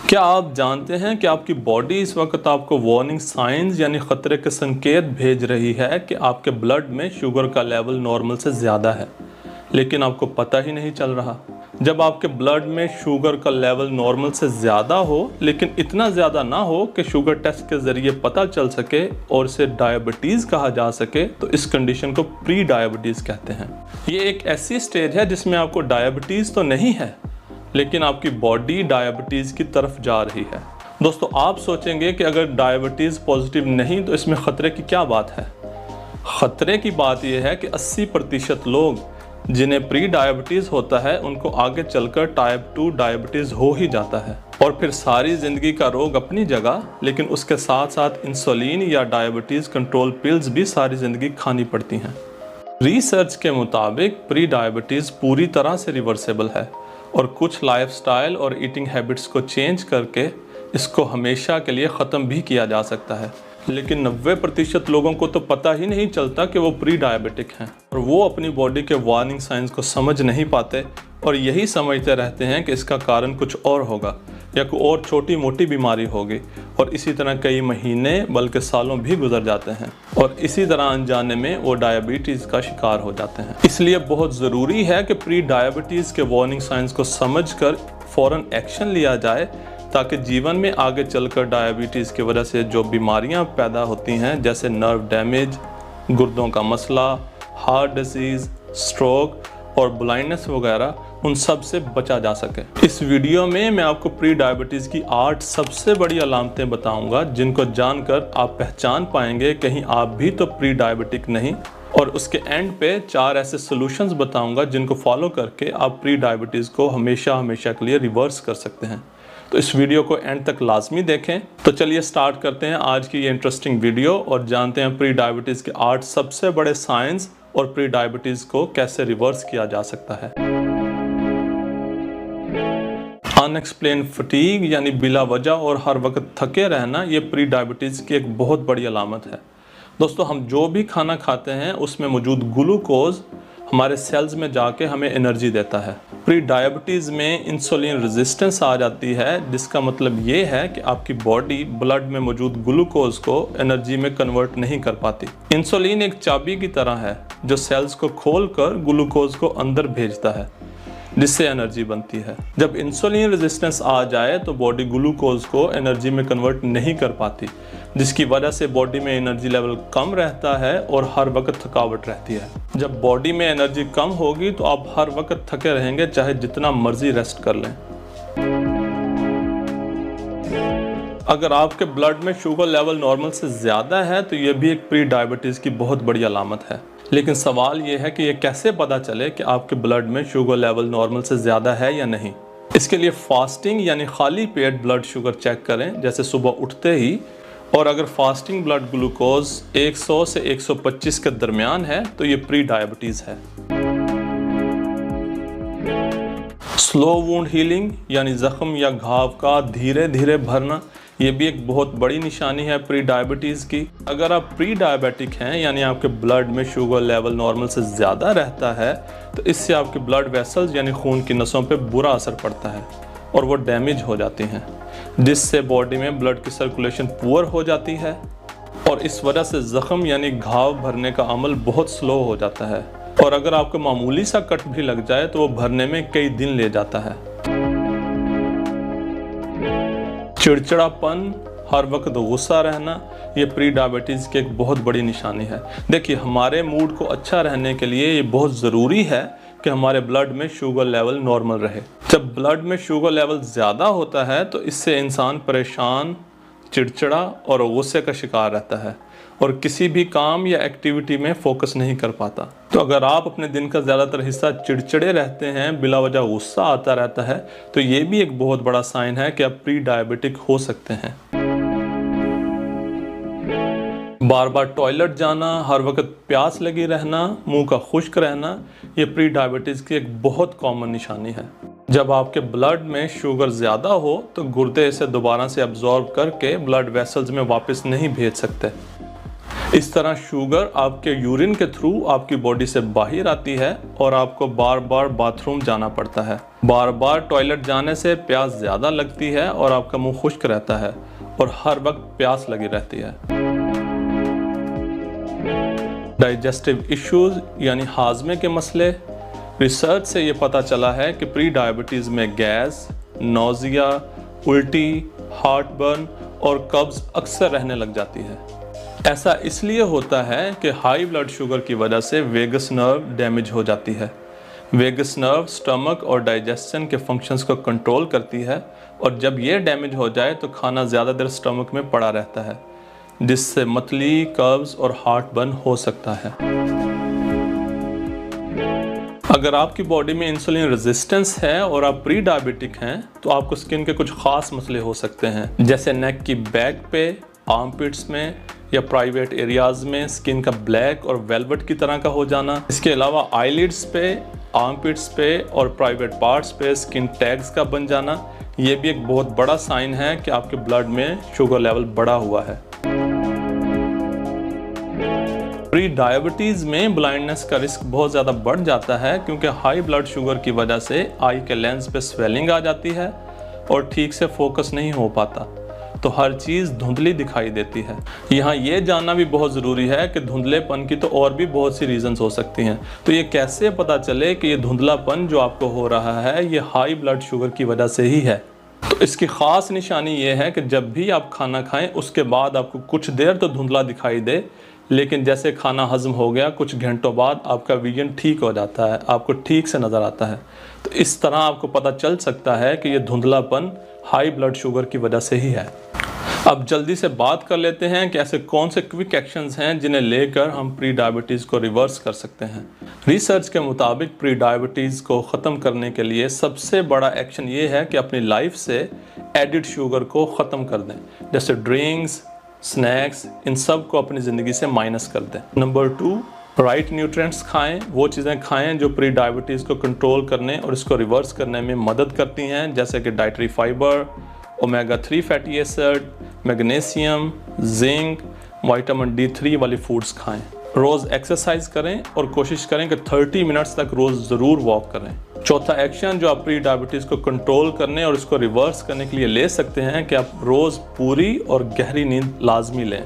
क्या आप जानते हैं कि आपकी बॉडी इस वक्त आपको वार्निंग साइंस यानी ख़तरे के संकेत भेज रही है कि आपके ब्लड में शुगर का लेवल नॉर्मल से ज़्यादा है, लेकिन आपको पता ही नहीं चल रहा। जब आपके ब्लड में शुगर का लेवल नॉर्मल से ज़्यादा हो लेकिन इतना ज़्यादा ना हो कि शुगर टेस्ट के ज़रिए पता चल सके और इसे डायबिटीज़ कहा जा सके, तो इस कंडीशन को प्री डायबिटीज़ कहते हैं। ये एक ऐसी स्टेज है जिसमें आपको डायबिटीज़ तो नहीं है लेकिन आपकी बॉडी डायबिटीज़ की तरफ जा रही है। दोस्तों, आप सोचेंगे कि अगर डायबिटीज़ पॉजिटिव नहीं तो इसमें ख़तरे की क्या बात है। ख़तरे की बात यह है कि 80% लोग जिन्हें प्री डायबिटीज़ होता है उनको आगे चलकर टाइप 2 डायबिटीज़ हो ही जाता है और फिर सारी ज़िंदगी का रोग अपनी जगह, लेकिन उसके साथ साथ इंसुलिन या डायबिटीज़ कंट्रोल पिल्स भी सारी ज़िंदगी खानी पड़ती हैं। रिसर्च के मुताबिक प्री डायबिटीज़ पूरी तरह से रिवर्सेबल है और कुछ लाइफस्टाइल और ईटिंग हैबिट्स को चेंज करके इसको हमेशा के लिए ख़त्म भी किया जा सकता है। लेकिन 90% लोगों को तो पता ही नहीं चलता कि वो प्री डायबिटिक हैं और वो अपनी बॉडी के वार्निंग साइंस को समझ नहीं पाते और यही समझते रहते हैं कि इसका कारण कुछ और होगा या कोई और छोटी मोटी बीमारी होगी, और इसी तरह कई महीने बल्कि सालों भी गुजर जाते हैं और इसी तरह अनजाने में वो डायबिटीज़ का शिकार हो जाते हैं। इसलिए बहुत ज़रूरी है कि प्री डायबिटीज़ के वार्निंग साइंस को समझकर फ़ौरन एक्शन लिया जाए ताकि जीवन में आगे चलकर डायबिटीज़ की वजह से जो बीमारियां पैदा होती हैं, जैसे नर्व डैमेज, गुर्दों का मसला, हार्ट डिजीज़, स्ट्रोक और ब्लाइंडनेस वगैरह, उन सब से बचा जा सके। इस वीडियो में मैं आपको प्री डायबिटीज़ की 8 सबसे बड़ी अलामतें बताऊंगा जिनको जानकर आप पहचान पाएंगे कहीं आप भी तो प्री डायबिटिक नहीं, और उसके एंड पे 4 ऐसे सॉल्यूशंस बताऊंगा जिनको फॉलो करके आप प्री डायबिटीज़ को हमेशा हमेशा के लिए रिवर्स कर सकते हैं। तो इस वीडियो को एंड तक लाजमी देखें। तो चलिए स्टार्ट करते हैं आज की ये इंटरेस्टिंग वीडियो और जानते हैं प्री डायबिटीज़ के 8 सबसे बड़े साइंस और प्री डायबिटीज़ को कैसे रिवर्स किया जा सकता है। अनएक्सप्लेन फटीग यानी बिला वजह और हर वक्त थके रहना, ये प्री डायबिटीज़ की एक बहुत बड़ी अलामत है। दोस्तों, हम जो भी खाना खाते हैं उसमें मौजूद ग्लूकोज हमारे सेल्स में जाके हमें एनर्जी देता है। प्री डायबिटीज़ में इंसुलिन रेजिस्टेंस आ जाती है, जिसका मतलब ये है कि आपकी बॉडी ब्लड में मौजूद ग्लूकोज को एनर्जी में कन्वर्ट नहीं कर पाती। इंसुलिन एक चाबी की तरह है जो सेल्स को खोलकर ग्लूकोज को अंदर भेजता है, जिससे एनर्जी बनती है। जब इंसुलिन रेजिस्टेंस आ जाए तो बॉडी ग्लूकोज को एनर्जी में कन्वर्ट नहीं कर पाती, जिसकी वजह से बॉडी में एनर्जी लेवल कम रहता है और हर वक्त थकावट रहती है। जब बॉडी में एनर्जी कम होगी तो आप हर वक्त थके रहेंगे, चाहे जितना मर्जी रेस्ट कर लें। अगर आपके ब्लड में शुगर लेवल नॉर्मल से ज़्यादा है तो यह भी एक प्री डायबिटीज़ की बहुत बड़ी अलामत है। लेकिन सवाल यह है कि ये कैसे पता चले कि आपके ब्लड में शुगर लेवल नॉर्मल से ज़्यादा है या नहीं। इसके लिए फास्टिंग यानी खाली पेट ब्लड शुगर चेक करें, जैसे सुबह उठते ही, और अगर फास्टिंग ब्लड ग्लूकोज 100 से 125 के दरमियान है तो ये प्री डायबिटीज़ है। स्लो वुंड हीलिंग यानी ज़ख्म या घाव का धीरे धीरे भरना, ये भी एक बहुत बड़ी निशानी है प्री डायबिटीज़ की। अगर आप प्री डायबिटिक हैं यानी आपके ब्लड में शुगर लेवल नॉर्मल से ज़्यादा रहता है तो इससे आपके ब्लड वेसल्स यानी खून की नसों पे बुरा असर पड़ता है और वो डैमेज हो जाती हैं, जिससे बॉडी में ब्लड की सर्कुलेशन पुअर हो जाती है और इस वजह से ज़ख्म यानी घाव भरने का अमल बहुत स्लो हो जाता है, और अगर आपको मामूली सा कट भी लग जाए तो वो भरने में कई दिन ले जाता है। चिड़चिड़ापन, हर वक्त गुस्सा रहना, ये प्री डायबिटीज़ की एक बहुत बड़ी निशानी है। देखिए, हमारे मूड को अच्छा रहने के लिए ये बहुत ज़रूरी है कि हमारे ब्लड में शुगर लेवल नॉर्मल रहे। जब ब्लड में शुगर लेवल ज़्यादा होता है तो इससे इंसान परेशान, चिड़चिड़ा और गुस्से का शिकार रहता है और किसी भी काम या एक्टिविटी में फोकस नहीं कर पाता। तो अगर आप अपने दिन का ज़्यादातर हिस्सा चिड़चिड़े रहते हैं, बिला वजह गुस्सा आता रहता है, तो ये भी एक बहुत बड़ा साइन है कि आप प्री डायबिटिक हो सकते हैं। बार बार टॉयलेट जाना, हर वक्त प्यास लगी रहना, मुंह का खुश्क रहना, ये प्री डायबिटीज़ की एक बहुत कॉमन निशानी है। जब आपके ब्लड में शुगर ज़्यादा हो तो गुर्दे इसे दोबारा से अब्जॉर्ब करके ब्लड वेसल्स में वापस नहीं भेज सकते, इस तरह शुगर आपके यूरिन के थ्रू आपकी बॉडी से बाहर आती है और आपको बार बार बाथरूम जाना पड़ता है। बार बार टॉयलेट जाने से प्यास ज़्यादा लगती है और आपका मुंह खुश्क रहता है और हर वक्त प्यास लगी रहती है। डाइजेस्टिव इश्यूज यानी हाजमे के मसले। रिसर्च से ये पता चला है कि प्री डायबिटीज़ में गैस, नोज़िया, उल्टी, हार्टबर्न और कब्ज़ अक्सर रहने लग जाती है। ऐसा इसलिए होता है कि हाई ब्लड शुगर की वजह से वेगस नर्व डैमेज हो जाती है। वेगस नर्व स्टमक और डाइजेशन के फंक्शंस को कंट्रोल करती है और जब ये डैमेज हो जाए तो खाना ज़्यादा देर स्टमक में पड़ा रहता है, जिससे मतली, कब्ज़ और हार्टबर्न हो सकता है। अगर आपकी बॉडी में इंसुलिन रेजिस्टेंस है और आप प्री डायबिटिक हैं तो आपको स्किन के कुछ खास मसले हो सकते हैं, जैसे नेक की बैक पे, आर्मपिट्स में या प्राइवेट एरियाज में स्किन का ब्लैक और वेलवेट की तरह का हो जाना। इसके अलावा आईलिड्स पे, आर्मपिट्स पे और प्राइवेट पार्ट्स पे स्किन टैग्स का बन जाना, ये भी एक बहुत बड़ा साइन है कि आपके ब्लड में शुगर लेवल बढ़ा हुआ है। प्री डायबिटीज़ में ब्लाइंडनेस का रिस्क बहुत ज़्यादा बढ़ जाता है क्योंकि हाई ब्लड शुगर की वजह से आई के लेंस पे स्वेलिंग आ जाती है और ठीक से फोकस नहीं हो पाता, तो हर चीज़ धुंधली दिखाई देती है। यहाँ ये जानना भी बहुत ज़रूरी है कि धुंधलेपन की तो और भी बहुत सी रीजंस हो सकती हैं। तो ये कैसे पता चले कि ये धुंधलापन जो आपको हो रहा है ये हाई ब्लड शुगर की वजह से ही है? तो इसकी ख़ास निशानी ये है कि जब भी आप खाना खाएं उसके बाद आपको कुछ देर तो धुंधला दिखाई दे, लेकिन जैसे खाना हजम हो गया कुछ घंटों बाद आपका विजन ठीक हो जाता है, आपको ठीक से नज़र आता है। तो इस तरह आपको पता चल सकता है कि ये धुंधलापन हाई ब्लड शुगर की वजह से ही है। अब जल्दी से बात कर लेते हैं कि ऐसे कौन से क्विक एक्शंस हैं जिन्हें लेकर हम प्री डायबिटीज़ को रिवर्स कर सकते हैं। रिसर्च के मुताबिक प्री डायबिटीज़ को ख़त्म करने के लिए सबसे बड़ा एक्शन ये है कि अपनी लाइफ से एडिड शुगर को ख़त्म कर दें, जैसे ड्रिंक्स, स्नैक्स, इन सब को अपनी ज़िंदगी से माइनस कर दें। नंबर 2, राइट न्यूट्रिएंट्स खाएं, वो चीज़ें खाएं जो प्री डायबिटीज़ को कंट्रोल करने और इसको रिवर्स करने में मदद करती हैं, जैसे कि dietary fibre, omega 3 fatty acid, magnesium, zinc, vitamin D3 वाली फूड्स खाएं। रोज़ एक्सरसाइज करें और कोशिश करें कि 30 मिनट्स तक रोज़ ज़रूर वॉक करें। चौथा एक्शन जो आप प्री डायबिटीज़ को कंट्रोल करने और इसको रिवर्स करने के लिए ले सकते हैं कि आप रोज़ पूरी और गहरी नींद लाजमी लें।